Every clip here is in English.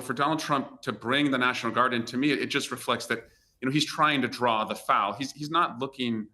for Donald Trump to bring the National Guard in, to me, it just reflects that he's trying to draw the foul. He's not looking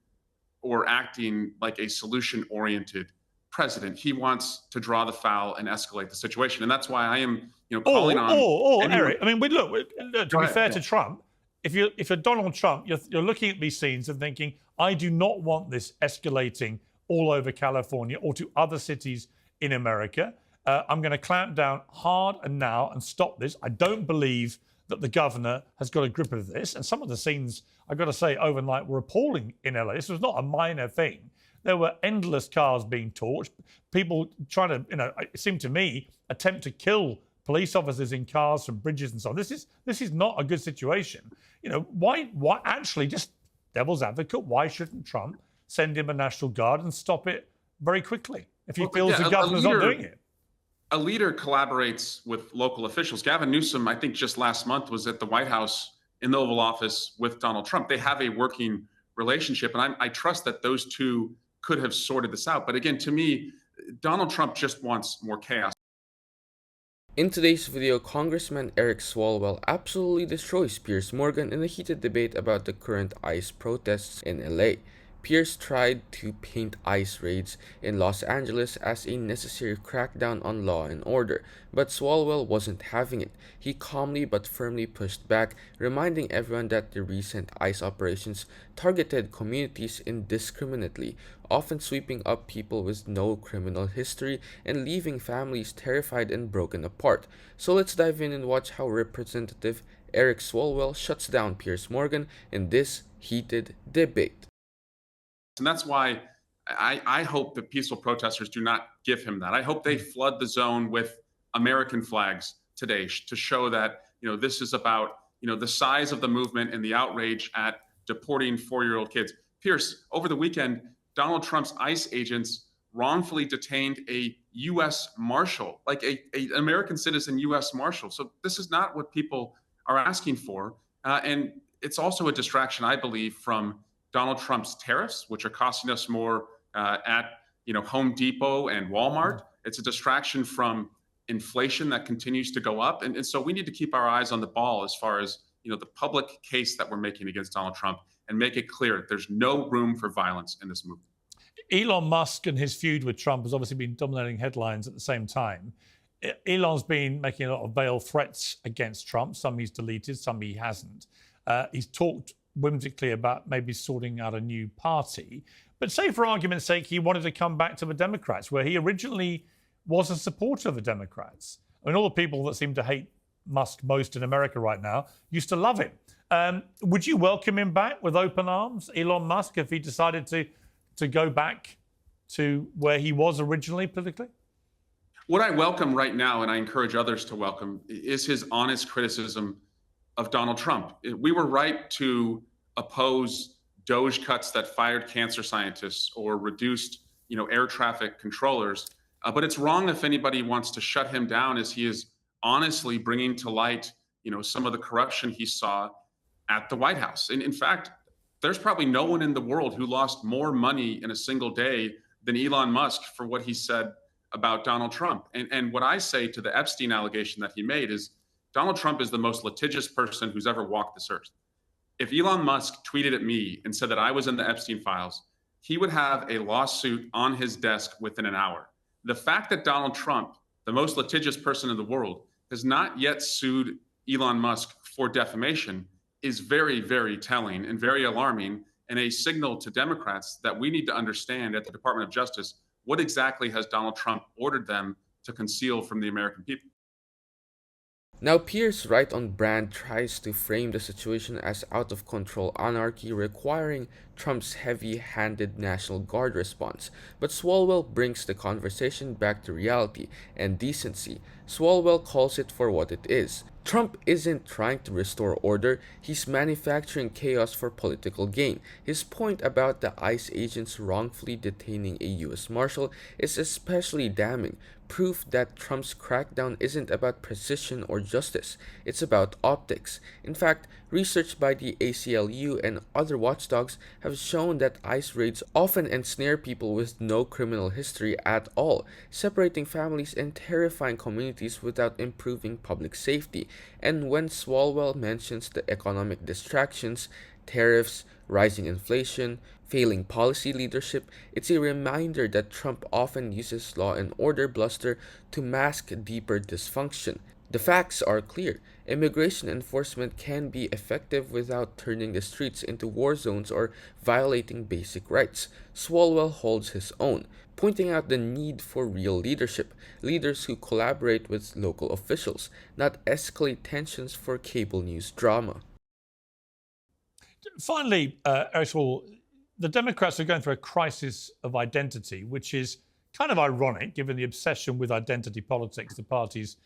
or acting like a solution-oriented president. He wants to draw the foul and escalate the situation, and that's why I am calling on. Eric, I mean, look, to be fair to Trump, if you're Donald Trump, you're looking at these scenes and thinking, I do not want this escalating all over California or to other cities in America. I'm going to clamp down hard and now and stop this. I don't believe that the governor has got a grip of this. And some of the scenes, I've got to say, overnight were appalling in LA. This was not a minor thing. There were endless cars being torched, people trying to, it seemed to me, attempt to kill police officers in cars from bridges and so on. This is not a good situation. Why actually, just devil's advocate, why shouldn't Trump send him a National Guard and stop it very quickly if he feels the governor's not doing it? A leader collaborates with local officials. Gavin Newsom, I think just last month, was at the White House in the Oval Office with Donald Trump. They have a working relationship, and I trust that those two could have sorted this out. But again, to me, Donald Trump just wants more chaos. In today's video, Congressman Eric Swalwell absolutely destroys Piers Morgan in a heated debate about the current ICE protests in LA. Piers tried to paint ICE raids in Los Angeles as a necessary crackdown on law and order, but Swalwell wasn't having it. He calmly but firmly pushed back, reminding everyone that the recent ICE operations targeted communities indiscriminately, often sweeping up people with no criminal history and leaving families terrified and broken apart. So let's dive in and watch how Representative Eric Swalwell shuts down Piers Morgan in this heated debate. And that's why I hope that peaceful protesters do not give him that. I hope they flood the zone with American flags today to show that, this is about, the size of the movement and the outrage at deporting 4-year-old kids. Piers, over the weekend, Donald Trump's ICE agents wrongfully detained a U.S. Marshal, like an American citizen U.S. Marshal. So this is not what people are asking for. And it's also a distraction, I believe, from Donald Trump's tariffs, which are costing us more at Home Depot and Walmart. It's a distraction from inflation that continues to go up. And so we need to keep our eyes on the ball as far as the public case that we're making against Donald Trump and make it clear that there's no room for violence in this movement. Elon Musk and his feud with Trump has obviously been dominating headlines at the same time. Elon's been making a lot of veiled threats against Trump. Some he's deleted, some he hasn't. He's talked whimsically about maybe sorting out a new party. But say, for argument's sake, he wanted to come back to the Democrats, where he originally was a supporter of the Democrats. I mean, all the people that seem to hate Musk most in America right now used to love him. Would you welcome him back with open arms, Elon Musk, if he decided to go back to where he was originally politically? What I welcome right now, and I encourage others to welcome, is his honest criticism of Donald Trump. We were right to oppose DOGE cuts that fired cancer scientists or reduced, air traffic controllers. But it's wrong if anybody wants to shut him down, as he is honestly bringing to light, some of the corruption he saw at the White House. And in fact, there's probably no one in the world who lost more money in a single day than Elon Musk for what he said about Donald Trump. And what I say to the Epstein allegation that he made is, Donald Trump is the most litigious person who's ever walked this earth. If Elon Musk tweeted at me and said that I was in the Epstein files, he would have a lawsuit on his desk within an hour. The fact that Donald Trump, the most litigious person in the world, has not yet sued Elon Musk for defamation is very, very telling and very alarming, and a signal to Democrats that we need to understand at the Department of Justice what exactly has Donald Trump ordered them to conceal from the American people. Now, Piers, right on brand, tries to frame the situation as out-of-control anarchy requiring Trump's heavy-handed National Guard response, but Swalwell brings the conversation back to reality and decency. Swalwell calls it for what it is. Trump isn't trying to restore order, he's manufacturing chaos for political gain. His point about the ICE agents wrongfully detaining a U.S. Marshal is especially damning, proof that Trump's crackdown isn't about precision or justice, it's about optics. In fact, research by the ACLU and other watchdogs have have shown that ICE raids often ensnare people with no criminal history at all, separating families and terrifying communities without improving public safety. And when Swalwell mentions the economic distractions, tariffs, rising inflation, failing policy leadership, it's a reminder that Trump often uses law and order bluster to mask deeper dysfunction. The facts are clear. Immigration enforcement can be effective without turning the streets into war zones or violating basic rights. Swalwell holds his own, pointing out the need for real leadership, leaders who collaborate with local officials, not escalate tensions for cable news drama. Finally, Errol, the Democrats are going through a crisis of identity, which is kind of ironic given the obsession with identity politics the party's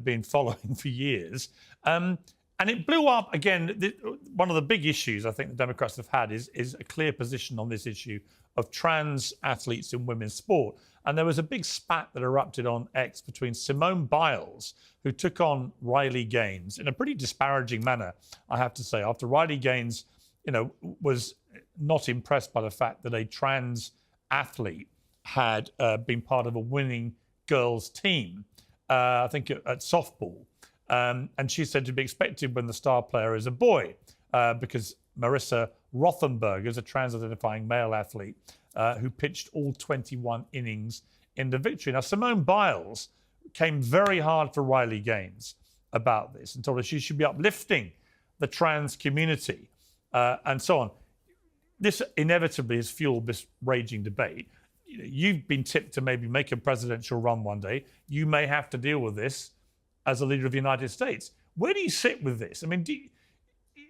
been following for years. And it blew up again. One of the big issues I think the Democrats have had is a clear position on this issue of trans athletes in women's sport. And there was a big spat that erupted on X between Simone Biles, who took on Riley Gaines in a pretty disparaging manner, I have to say, after Riley Gaines, was not impressed by the fact that a trans athlete had been part of a winning girls' team, I think at softball. And she said to be expected when the star player is a boy, because Marissa Rothenberg is a trans-identifying male athlete who pitched all 21 innings in the victory. Now, Simone Biles came very hard for Riley Gaines about this and told her she should be uplifting the trans community and so on. This inevitably has fueled this raging debate. You've been tipped to maybe make a presidential run one day. You may have to deal with this as a leader of the United States. Where do you sit with this? I mean,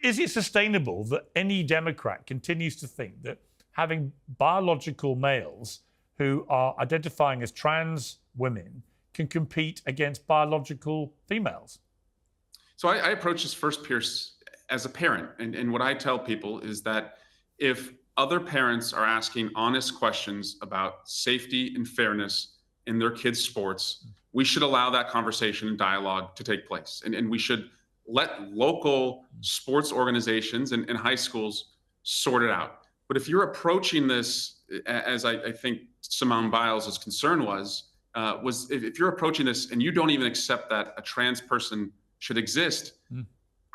is it sustainable that any Democrat continues to think that having biological males who are identifying as trans women can compete against biological females? So I approach this first, Piers, as a parent. And what I tell people is that if other parents are asking honest questions about safety and fairness in their kids' sports, we should allow that conversation and dialogue to take place. And we should let local sports organizations and high schools sort it out. But if you're approaching this, as I think Simone Biles' concern was if you're approaching this and you don't even accept that a trans person should exist,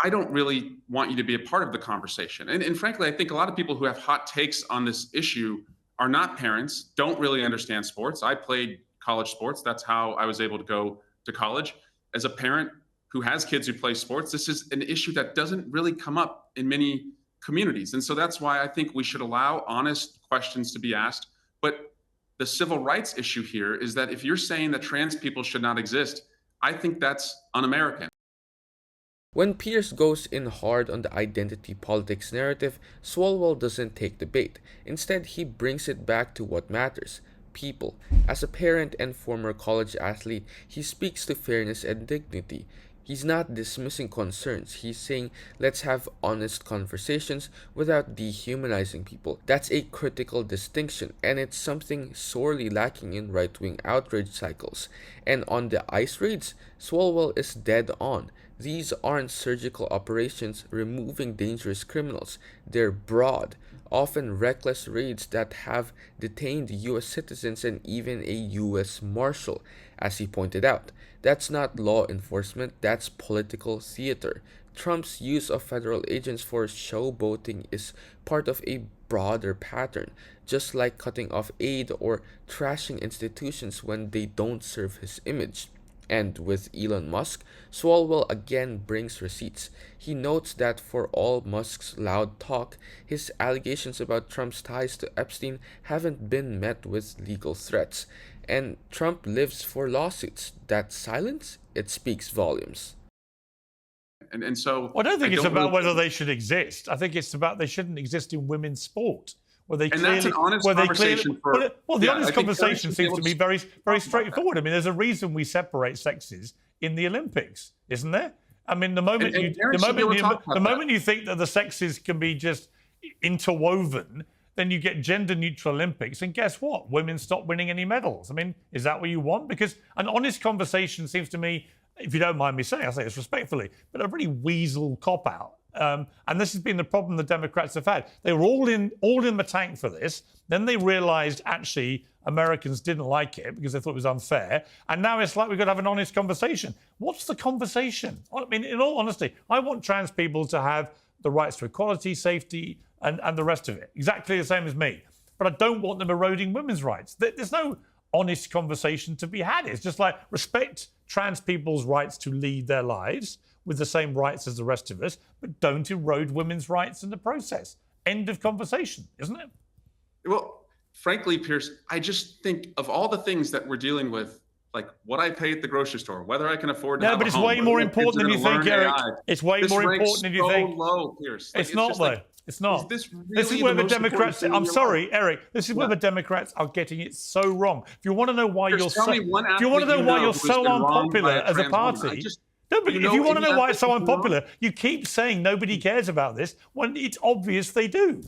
I don't really want you to be a part of the conversation. And frankly, I think a lot of people who have hot takes on this issue are not parents, don't really understand sports. I played college sports. That's how I was able to go to college. As a parent who has kids who play sports, this is an issue that doesn't really come up in many communities. And so that's why I think we should allow honest questions to be asked. But the civil rights issue here is that if you're saying that trans people should not exist, I think that's un-American. When Piers goes in hard on the identity politics narrative, Swalwell doesn't take the bait. Instead, he brings it back to what matters: people. As a parent and former college athlete, he speaks to fairness and dignity. He's not dismissing concerns. He's saying, let's have honest conversations without dehumanizing people. That's a critical distinction, and it's something sorely lacking in right-wing outrage cycles. And on the ICE raids, Swalwell is dead on. These aren't surgical operations removing dangerous criminals. They're broad, often reckless raids that have detained US citizens and even a US Marshal. As he pointed out, that's not law enforcement, that's political theater. Trump's use of federal agents for showboating is part of a broader pattern, just like cutting off aid or trashing institutions when they don't serve his image. And with Elon Musk, Swalwell again brings receipts. He notes that for all Musk's loud talk, his allegations about Trump's ties to Epstein haven't been met with legal threats. And Trump lives for lawsuits. That silence, it speaks volumes. And so I don't think it's about whether they should exist. I think it's about they shouldn't exist in women's sport. Where they that's an honest conversation. The honest conversation seems to be very, very straightforward. I mean, there's a reason we separate sexes in the Olympics, isn't there? I mean, the moment you think that the sexes can be just interwoven, then you get gender-neutral Olympics, and guess what? Women stop winning any medals. I mean, is that what you want? Because an honest conversation seems to me, if you don't mind me saying, I say this respectfully, but a really weasel cop-out. And this has been the problem the Democrats have had. They were all in the tank for this. Then they realized actually Americans didn't like it because they thought it was unfair. And now it's like we've got to have an honest conversation. What's the conversation? I mean, in all honesty, I want trans people to have the rights to equality, safety, and the rest of it. Exactly the same as me. But I don't want them eroding women's rights. There's no honest conversation to be had. It's just like respect trans people's rights to lead their lives with the same rights as the rest of us, but don't erode women's rights in the process. End of conversation, isn't it? Well, frankly, Piers, I just think of all the things that we're dealing with, like what I pay at the grocery store, whether I can afford to have but a it's home, way more important than you think, Eric. It's way more important than you think. Low, Piers. It's not, though. It's not. This is where the Democrats. I'm sorry, Eric. This is where the Democrats are getting it so wrong. If you want to know why you're so, if you want to know why you're so unpopular as a party. No, but if you want to know why it's so unpopular, you keep saying nobody cares about this when it's obvious they do.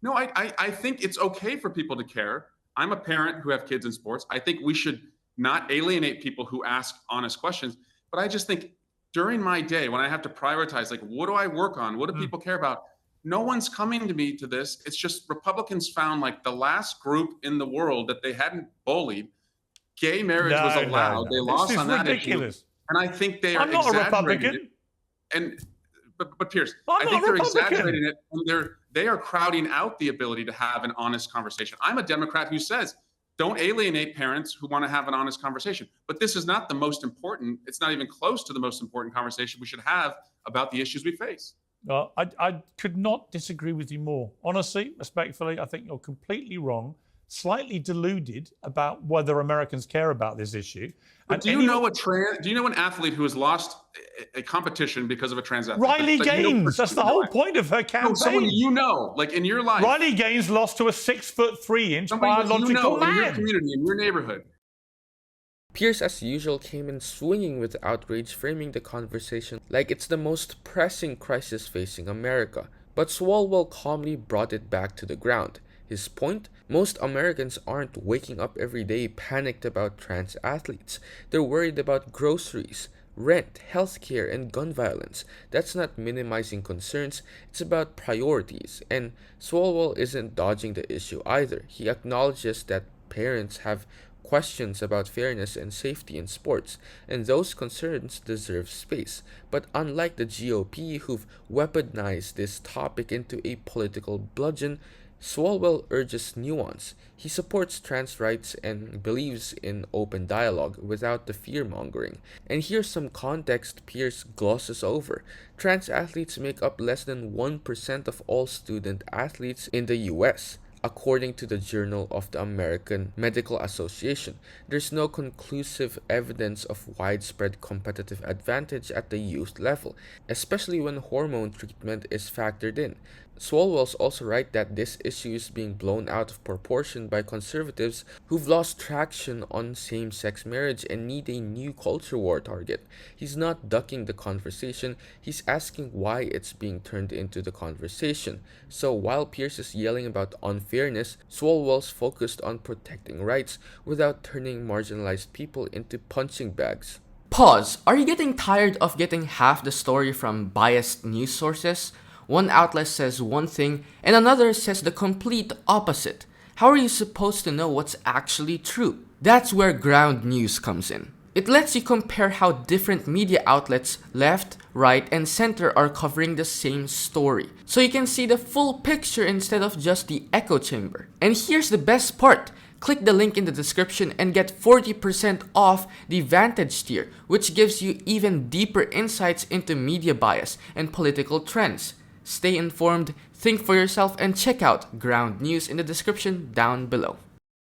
No, I think it's okay for people to care. I'm a parent who have kids in sports. I think we should not alienate people who ask honest questions. But I just think during my day, when I have to prioritize, like, what do I work on? What do people care about? No one's coming to me to this. It's just Republicans found like the last group in the world that they hadn't bullied. Gay marriage was allowed. They lost on that issue. And I think they are I'm not a Republican. But Piers, I think they're exaggerating it, and they are crowding out the ability to have an honest conversation. I'm a Democrat who says, don't alienate parents who want to have an honest conversation. But this is not the most important. It's not even close to the most important conversation we should have about the issues we face. Well, I could not disagree with you more. Honestly, respectfully, I think you're completely wrong, slightly deluded about whether Americans care about this issue. But do you know an athlete who has lost a competition because of a trans athlete? Riley Gaines. That's the whole point of her campaign. Someone like in your life. Riley Gaines lost to a 6'3" biological man. In your community, in your neighborhood. Piers, as usual, came in swinging with outrage, framing the conversation like it's the most pressing crisis facing America. But Swalwell calmly brought it back to the ground. His point? Most Americans aren't waking up every day panicked about trans athletes. They're worried about groceries, rent, healthcare, and gun violence. That's not minimizing concerns, it's about priorities. And Swalwell isn't dodging the issue either. He acknowledges that parents have questions about fairness and safety in sports, and those concerns deserve space. But unlike the GOP, who've weaponized this topic into a political bludgeon, Swalwell urges nuance. He supports trans rights and believes in open dialogue without the fear-mongering. And here's some context Piers glosses over. Trans athletes make up less than 1% of all student athletes in the US. According to the Journal of the American Medical Association, there's no conclusive evidence of widespread competitive advantage at the youth level, especially when hormone treatment is factored in. Swalwell's also right that this issue is being blown out of proportion by conservatives who've lost traction on same-sex marriage and need a new culture war target. He's not ducking the conversation, he's asking why it's being turned into the conversation. So while Piers is yelling about unfairness, Swalwell's focused on protecting rights without turning marginalized people into punching bags. Pause. Are you getting tired of getting half the story from biased news sources? One outlet says one thing and another says the complete opposite. How are you supposed to know what's actually true? That's where ground news comes in. It lets you compare how different media outlets, left, right, and center are covering the same story. So you can see the full picture instead of just the echo chamber. And here's the best part. Click the link in the description and get 40% off the Vantage tier, which gives you even deeper insights into media bias and political trends. Stay informed, think for yourself, and check out ground news in the description down below.